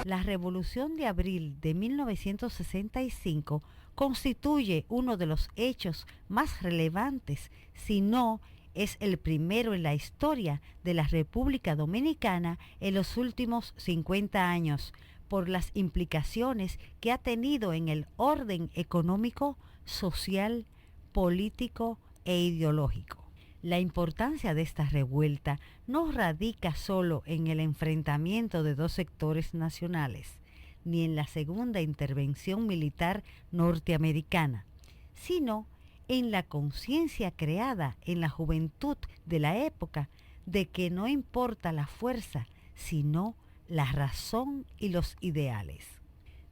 La Revolución de Abril de 1965 constituye uno de los hechos más relevantes, si no es el primero en la historia de la República Dominicana en los últimos 50 años, por las implicaciones que ha tenido en el orden económico, social, político e ideológico. La importancia de esta revuelta no radica solo en el enfrentamiento de dos sectores nacionales, ni en la segunda intervención militar norteamericana, sino en la conciencia creada en la juventud de la época de que no importa la fuerza, sino la razón y los ideales.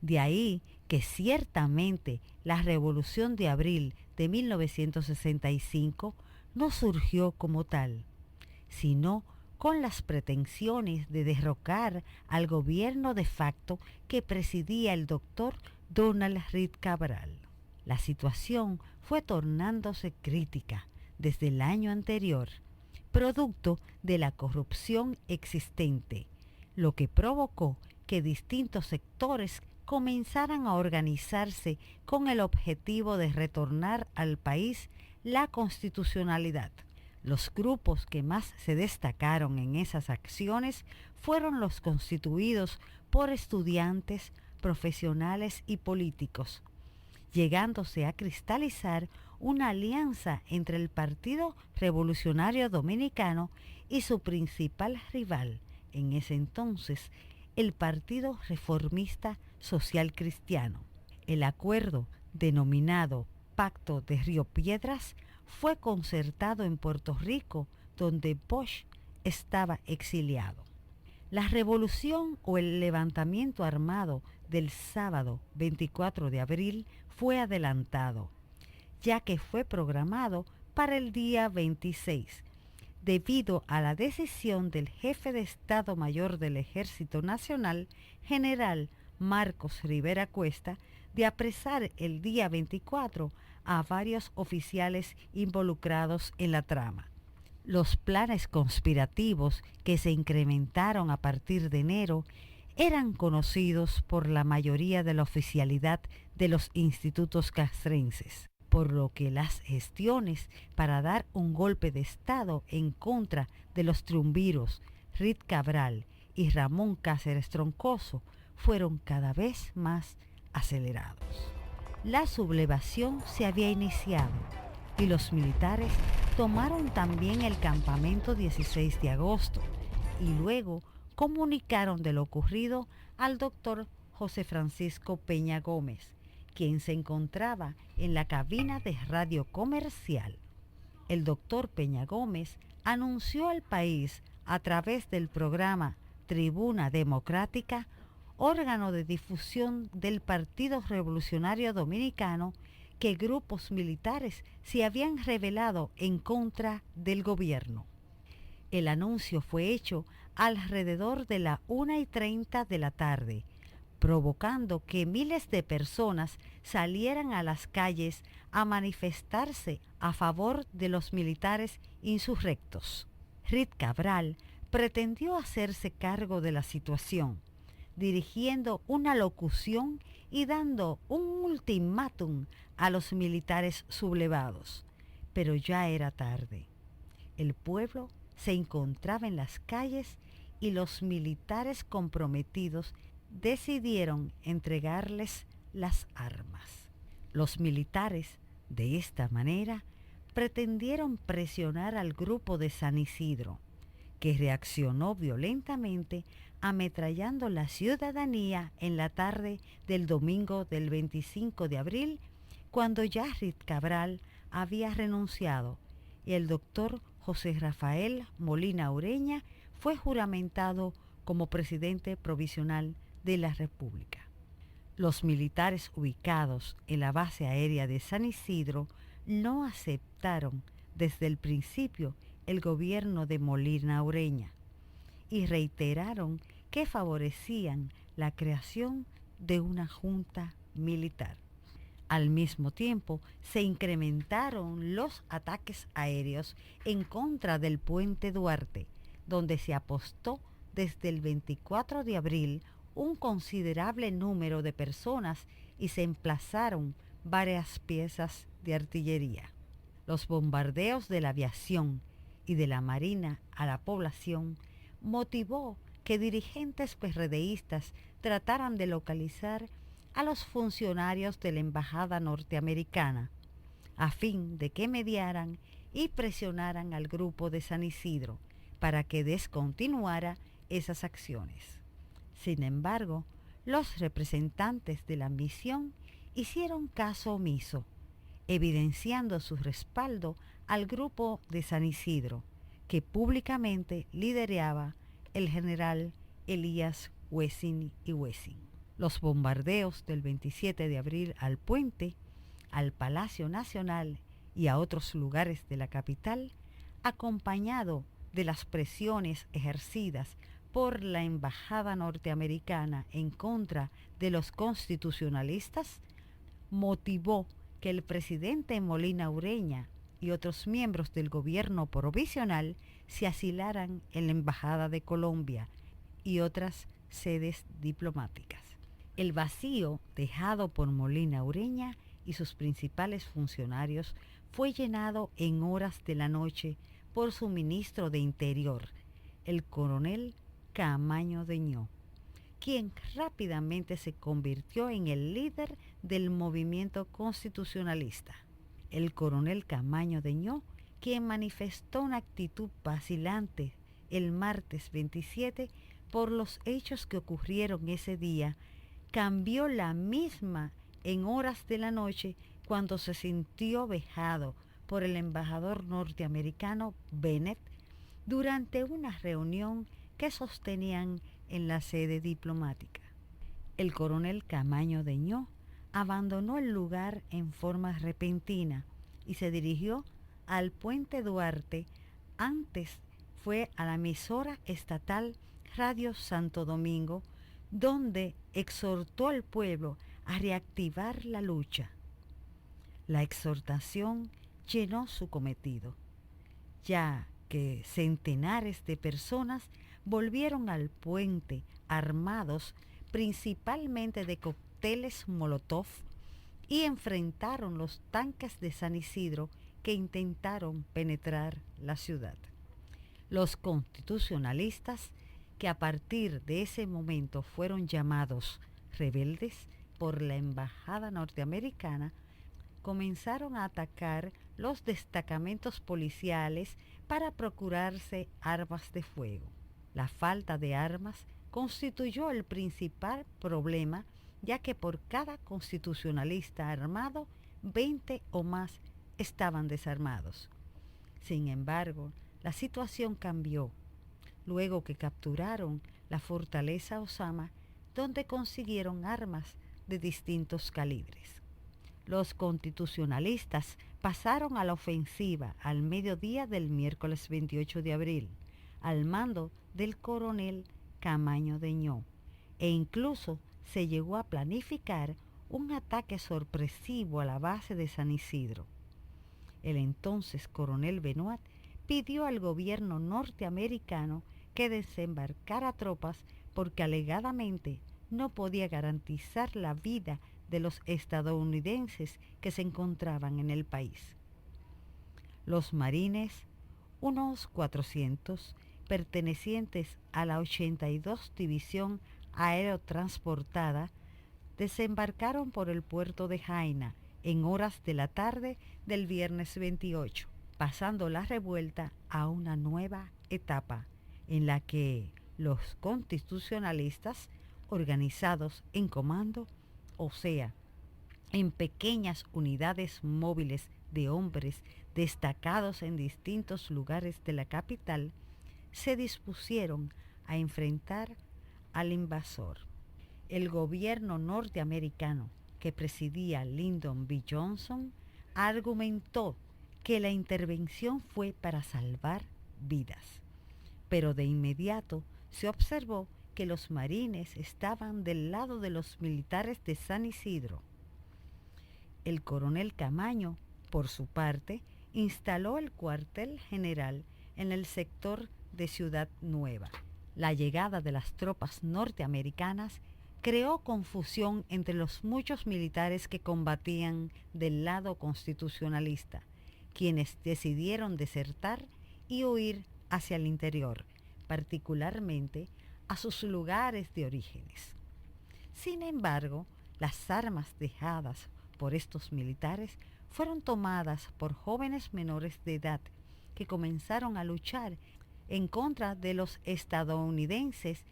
De ahí que ciertamente la Revolución de Abril de 1965 no surgió como tal, sino con las pretensiones de derrocar al gobierno de facto que presidía el doctor Donald Reed Cabral. La situación fue tornándose crítica desde el año anterior, producto de la corrupción existente, lo que provocó que distintos sectores comenzaran a organizarse con el objetivo de retornar al país la constitucionalidad. Los grupos que más se destacaron en esas acciones fueron los constituidos por estudiantes, profesionales y políticos, llegándose a cristalizar una alianza entre el Partido Revolucionario Dominicano y su principal rival, en ese entonces, el Partido Reformista Social Cristiano. El acuerdo, denominado Pacto de Río Piedras, fue concertado en Puerto Rico, donde Bosch estaba exiliado. La revolución o el levantamiento armado del sábado 24 de abril fue adelantado, ya que fue programado para el día 26, debido a la decisión del jefe de Estado Mayor del Ejército Nacional, general Marcos Rivera Cuesta, de apresar el día 24 a varios oficiales involucrados en la trama. Los planes conspirativos que se incrementaron a partir de enero eran conocidos por la mayoría de la oficialidad de los institutos castrenses, por lo que las gestiones para dar un golpe de Estado en contra de los triunviros Reed Cabral y Ramón Cáceres Troncoso fueron cada vez más acelerados. La sublevación se había iniciado y los militares tomaron también el campamento 16 de agosto y luego comunicaron de lo ocurrido al doctor José Francisco Peña Gómez, quien se encontraba en la cabina de radio comercial. El doctor Peña Gómez anunció al país a través del programa Tribuna Democrática, órgano de difusión del Partido Revolucionario Dominicano, que grupos militares se habían rebelado en contra del gobierno. El anuncio fue hecho alrededor de la 1:30 de la tarde, provocando que miles de personas salieran a las calles a manifestarse a favor de los militares insurrectos. Reed Cabral pretendió hacerse cargo de la situación, dirigiendo una locución y dando un ultimátum a los militares sublevados, pero ya era tarde. El pueblo se encontraba en las calles y los militares comprometidos decidieron entregarles las armas. Los militares, de esta manera, pretendieron presionar al grupo de San Isidro, que reaccionó violentamente ametrallando la ciudadanía en la tarde del domingo del 25 de abril, cuando ya Reed Cabral había renunciado y el doctor José Rafael Molina Ureña fue juramentado como presidente provisional de la República. Los militares ubicados en la base aérea de San Isidro no aceptaron desde el principio el gobierno de Molina Ureña y reiteraron que favorecían la creación de una junta militar. Al mismo tiempo, se incrementaron los ataques aéreos en contra del puente Duarte, donde se apostó desde el 24 de abril un considerable número de personas y se emplazaron varias piezas de artillería. Los bombardeos de la aviación y de la marina a la población motivó que dirigentes PRDistas trataran de localizar a los funcionarios de la embajada norteamericana a fin de que mediaran y presionaran al grupo de San Isidro para que descontinuara esas acciones. Sin embargo, los representantes de la misión hicieron caso omiso, evidenciando su respaldo al grupo de San Isidro, que públicamente lideraba el general Elías Wessing y Wessing. Los bombardeos del 27 de abril al puente, al Palacio Nacional y a otros lugares de la capital, acompañado de las presiones ejercidas por la embajada norteamericana en contra de los constitucionalistas, motivó que el presidente Molina Ureña y otros miembros del gobierno provisional se asilaran en la embajada de Colombia y otras sedes diplomáticas. El vacío dejado por Molina Ureña y sus principales funcionarios fue llenado en horas de la noche por su ministro de Interior, el coronel Camaño Deñó, quien rápidamente se convirtió en el líder del movimiento constitucionalista. El coronel Camaño Deñó, quien manifestó una actitud vacilante el martes 27 por los hechos que ocurrieron ese día, cambió la misma en horas de la noche cuando se sintió vejado por el embajador norteamericano Bennett durante una reunión que sostenían en la sede diplomática. El coronel Camaño Deñó abandonó el lugar en forma repentina y se dirigió al Puente Duarte. Antes fue a la emisora estatal Radio Santo Domingo, donde exhortó al pueblo a reactivar la lucha. La exhortación llenó su cometido, ya que centenares de personas volvieron al puente armados principalmente de cócteles Molotov y enfrentaron los tanques de San Isidro que intentaron penetrar la ciudad. Los constitucionalistas, que a partir de ese momento fueron llamados rebeldes por la embajada norteamericana, comenzaron a atacar los destacamentos policiales para procurarse armas de fuego. La falta de armas constituyó el principal problema, ya que por cada constitucionalista armado, 20 o más estaban desarmados. Sin embargo, la situación cambió luego que capturaron la fortaleza Osama, donde consiguieron armas de distintos calibres. Los constitucionalistas pasaron a la ofensiva al mediodía del miércoles 28 de abril, al mando del coronel Camaño Deñó, e incluso se llegó a planificar un ataque sorpresivo a la base de San Isidro. El entonces coronel Benoit pidió al gobierno norteamericano que desembarcara tropas porque alegadamente no podía garantizar la vida de los estadounidenses que se encontraban en el país. Los marines, unos 400, pertenecientes a la 82 División Aerotransportada, desembarcaron por el puerto de Jaina en horas de la tarde del viernes 28, pasando la revuelta a una nueva etapa en la que los constitucionalistas, organizados en comando, o sea, en pequeñas unidades móviles de hombres destacados en distintos lugares de la capital, se dispusieron a enfrentar al invasor. El gobierno norteamericano que presidía Lyndon B. Johnson argumentó que la intervención fue para salvar vidas, pero de inmediato se observó que los marines estaban del lado de los militares de San Isidro. El coronel Camaño, por su parte, instaló el cuartel general en el sector de Ciudad Nueva. La llegada de las tropas norteamericanas creó confusión entre los muchos militares que combatían del lado constitucionalista, quienes decidieron desertar y huir hacia el interior, particularmente a sus lugares de orígenes. Sin embargo, las armas dejadas por estos militares fueron tomadas por jóvenes menores de edad que comenzaron a luchar en contra de los estadounidenses.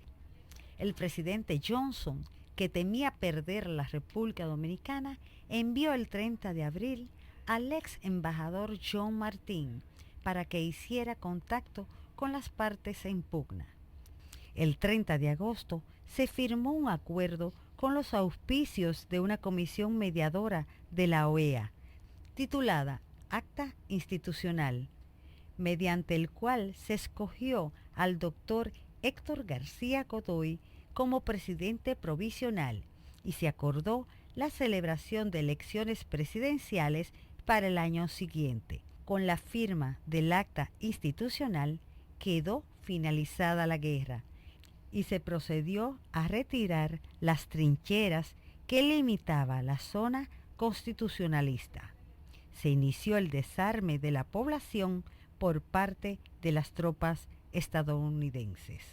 El presidente Johnson, que temía perder la República Dominicana, envió el 30 de abril al ex embajador John Martín para que hiciera contacto con las partes en pugna. El 30 de agosto se firmó un acuerdo con los auspicios de una comisión mediadora de la OEA, titulada Acta Institucional, mediante el cual se escogió al doctor Héctor García Godoy como presidente provisional y se acordó la celebración de elecciones presidenciales para el año siguiente. Con la firma del acta institucional quedó finalizada la guerra y se procedió a retirar las trincheras que limitaba la zona constitucionalista. Se inició el desarme de la población por parte de las tropas estadounidenses.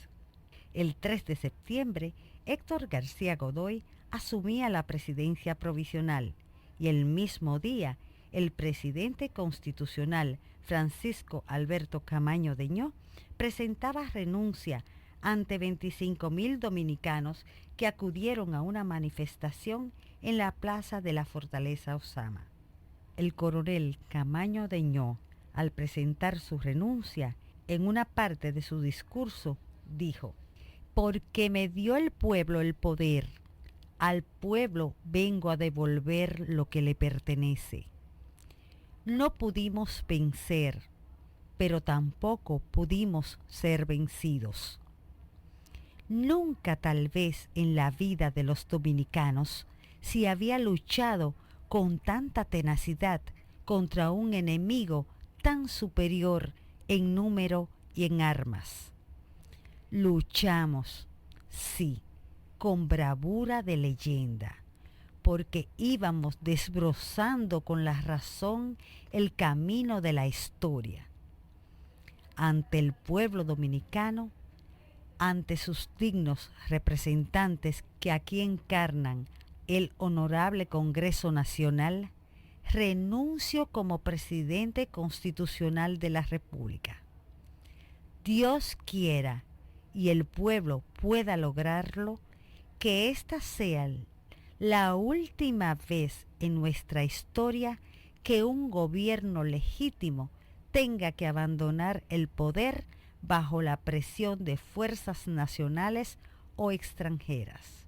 El 3 de septiembre, Héctor García Godoy asumía la presidencia provisional y el mismo día el presidente constitucional Francisco Alberto Camaño Deñó presentaba renuncia ante 25.000 dominicanos que acudieron a una manifestación en la plaza de la Fortaleza Osama. El coronel Camaño Deñó, al presentar su renuncia, en una parte de su discurso dijo: «Porque me dio el pueblo el poder, al pueblo vengo a devolver lo que le pertenece. No pudimos vencer, pero tampoco pudimos ser vencidos. Nunca tal vez en la vida de los dominicanos se había luchado con tanta tenacidad contra un enemigo tan superior en número y en armas. Luchamos, sí, con bravura de leyenda, porque íbamos desbrozando con la razón el camino de la historia. Ante el pueblo dominicano, ante sus dignos representantes que aquí encarnan el Honorable Congreso Nacional, renuncio como presidente constitucional de la República. Dios quiera y el pueblo pueda lograrlo, que esta sea la última vez en nuestra historia que un gobierno legítimo tenga que abandonar el poder bajo la presión de fuerzas nacionales o extranjeras».